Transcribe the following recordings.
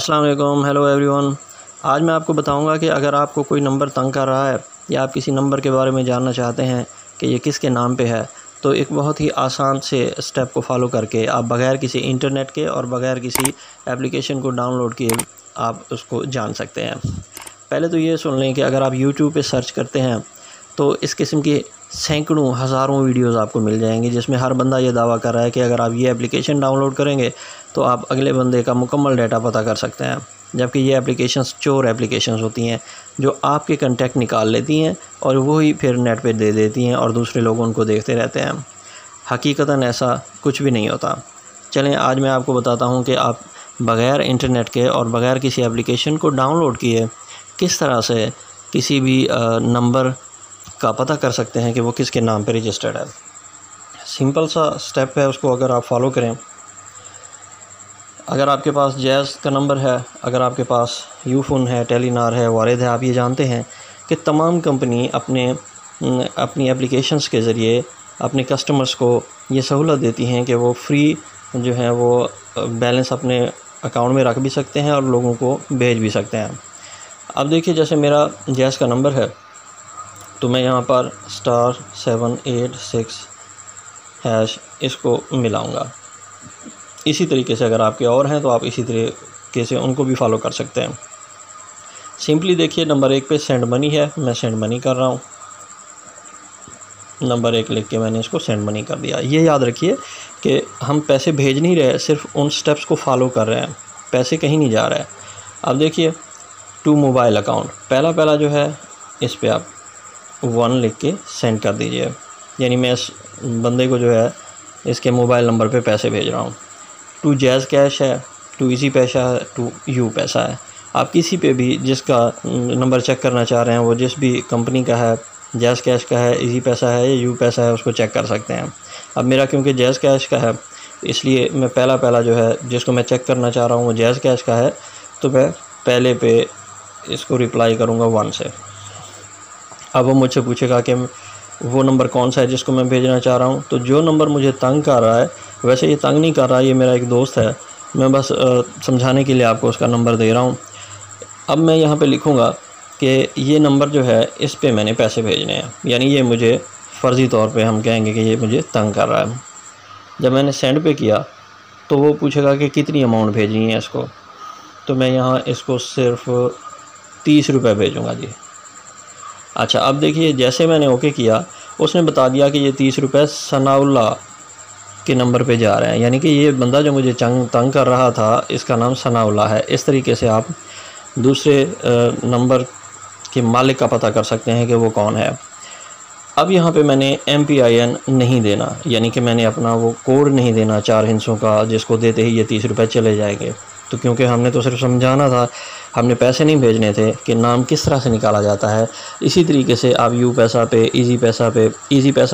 अस्सलाम वालेकुम, hello everyone. आज मैं आपको बताऊंगा कि अगर आपको कोई नंबर तंग कर रहा है या आप किसी नंबर के बारे में जानना चाहते हैं कि ये किसके नाम पे है, तो एक बहुत ही आसान से स्टेप को फॉलो करके आप बग़ैर किसी इंटरनेट के और बग़ैर किसी एप्लीकेशन को डाउनलोड किए आप उसको जान सकते हैं। पहले तो ये सुन लें कि अगर आप यूट्यूब पे सर्च करते हैं तो इस किस्म के सैकड़ों हज़ारों वीडियोस आपको मिल जाएंगे, जिसमें हर बंदा ये दावा कर रहा है कि अगर आप ये एप्लीकेशन डाउनलोड करेंगे तो आप अगले बंदे का मुकम्मल डाटा पता कर सकते हैं। जबकि ये एप्लीकेशंस चोर एप्लीकेशंस होती हैं जो आपके कंटेक्ट निकाल लेती हैं और वही फिर नेट पे दे देती हैं और दूसरे लोग उनको देखते रहते हैं। हकीकतन ऐसा कुछ भी नहीं होता। चलें, आज मैं आपको बताता हूँ कि आप बग़ैर इंटरनेट के और बग़ैर किसी एप्लीकेशन को डाउनलोड किए किस तरह से किसी भी नंबर का पता कर सकते हैं कि वो किसके नाम पे रजिस्टर्ड है। सिंपल सा स्टेप है, उसको अगर आप फॉलो करें। अगर आपके पास जैज़ का नंबर है, अगर आपके पास यूफोन है, टेलीनार है, वारिद है, आप ये जानते हैं कि तमाम कंपनी अपनी एप्लीकेशंस के ज़रिए अपने कस्टमर्स को ये सहूलत देती हैं कि वो फ्री जो है वो बैलेंस अपने अकाउंट में रख भी सकते हैं और लोगों को भेज भी सकते हैं। अब देखिए, जैसे मेरा जैज़ का नंबर है तो मैं यहाँ पर *786# इसको मिलाऊंगा। इसी तरीके से अगर आपके और हैं तो आप इसी तरीके से उनको भी फॉलो कर सकते हैं। सिंपली देखिए, नंबर 1 पे सेंड मनी है, मैं सेंड मनी कर रहा हूँ। नंबर 1 लिख के मैंने इसको सेंड मनी कर दिया। ये याद रखिए कि हम पैसे भेज नहीं रहे, सिर्फ उन स्टेप्स को फॉलो कर रहे हैं, पैसे कहीं नहीं जा रहे हैं। अब देखिए, टू मोबाइल अकाउंट, पहला जो है इस पर आप 1 लिख के सेंड कर दीजिए, यानी मैं इस बंदे को जो है इसके मोबाइल नंबर पे पैसे भेज रहा हूँ। टू जैज़ कैश है, टू इजी पैसा है, टू यू पैसा है। आप किसी पे भी जिसका नंबर चेक करना चाह रहे हैं, वो जिस भी कंपनी का है, जैज़ कैश का है, इजी पैसा है या यू पैसा है, उसको चेक कर सकते हैं। अब मेरा क्योंकि जैज़ कैश का है, इसलिए मैं पहला जो है जिसको मैं चेक करना चाह रहा हूँ वो जैज़ कैश का है, तो मैं पहले पे इसको रिप्लाई करूँगा 1 से। अब वो मुझसे पूछेगा कि वो नंबर कौन सा है जिसको मैं भेजना चाह रहा हूँ। तो जो नंबर मुझे तंग कर रहा है, वैसे ये तंग नहीं कर रहा, ये मेरा एक दोस्त है, मैं बस समझाने के लिए आपको उसका नंबर दे रहा हूँ। अब मैं यहाँ पे लिखूँगा कि ये नंबर जो है इस पे मैंने पैसे भेजने हैं, यानी ये मुझे फ़र्ज़ी तौर पे हम कहेंगे कि ये मुझे तंग कर रहा है। जब मैंने सेंड पे किया तो वो पूछेगा कि कितनी अमाउंट भेजनी है इसको, तो मैं यहाँ इसको सिर्फ 30 रुपये भेजूँगा जी। अच्छा, अब देखिए, जैसे मैंने ओके किया उसने बता दिया कि ये 30 रुपये सनाउल्लाह के नंबर पे जा रहे हैं, यानी कि ये बंदा जो मुझे तंग कर रहा था इसका नाम सनाउल्लाह है। इस तरीके से आप दूसरे नंबर के मालिक का पता कर सकते हैं कि वो कौन है। अब यहाँ पे मैंने MPIN नहीं देना, यानी कि मैंने अपना वो कोड नहीं देना 4 हिस्सों का, जिसको देते ही ये 30 रुपये चले जाएंगे। तो क्योंकि हमने तो सिर्फ समझाना था, हमने पैसे नहीं भेजने थे कि नाम किस तरह से निकाला जाता है। इसी तरीके से आप यू पैसा पे, इजी पैसा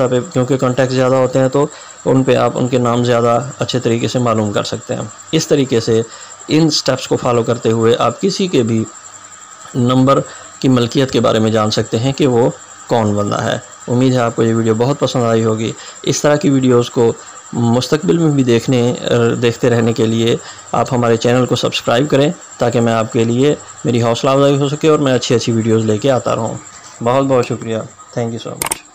पे क्योंकि कॉन्टैक्ट ज़्यादा होते हैं तो उन पे आप उनके नाम ज़्यादा अच्छे तरीके से मालूम कर सकते हैं। इस तरीके से इन स्टेप्स को फॉलो करते हुए आप किसी के भी नंबर की मलकियत के बारे में जान सकते हैं कि वो कौन बंदा है। उम्मीद है आपको ये वीडियो बहुत पसंद आई होगी। इस तरह की वीडियोज़ को मुस्तकबिल में भी देखते रहने के लिए आप हमारे चैनल को सब्सक्राइब करें, ताकि मैं आपके लिए मेरी हौसला अफजाई हो सके और मैं अच्छी वीडियोज़ लेके आता रहूँ। बहुत बहुत शुक्रिया। Thank you so much.